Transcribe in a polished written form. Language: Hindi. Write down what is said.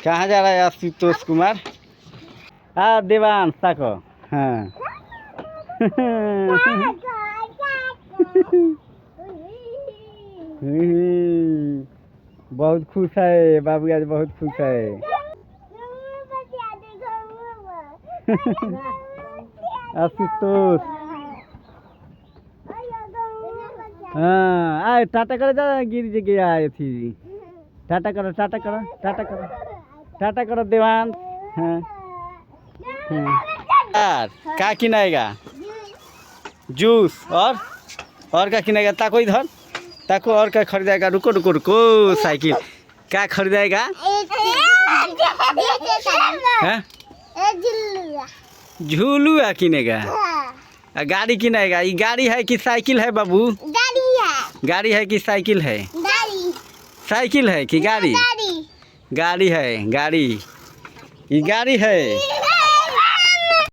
कहाँ जा रहा है आशुतोष कुमार? देवांश ताको। हाँ बहुत खुश है बाबू, आज बहुत खुश है। आशुतोष हाँ आए टाटा करे जा, गिर गया आए थी। टाटा करो टाटा करो टाटा करो टाटा करो देवांश। हाँ यार क्या किनाएगा? जूस और क्या किनाएगा? ताको इधर ताको, और क्या खरीदेगा? रुको रुको रुको, साइकिल क्या खरीदेगा? झूलुआ किनेगा? गाड़ी किनेगा? ये गाड़ी है कि साइकिल है बाबू? गाड़ी है। गाड़ी है कि साइकिल है? गाड़ी। साइकिल है कि गाड़ी? गाड़ी है गाड़ी। ये गाड़ी है।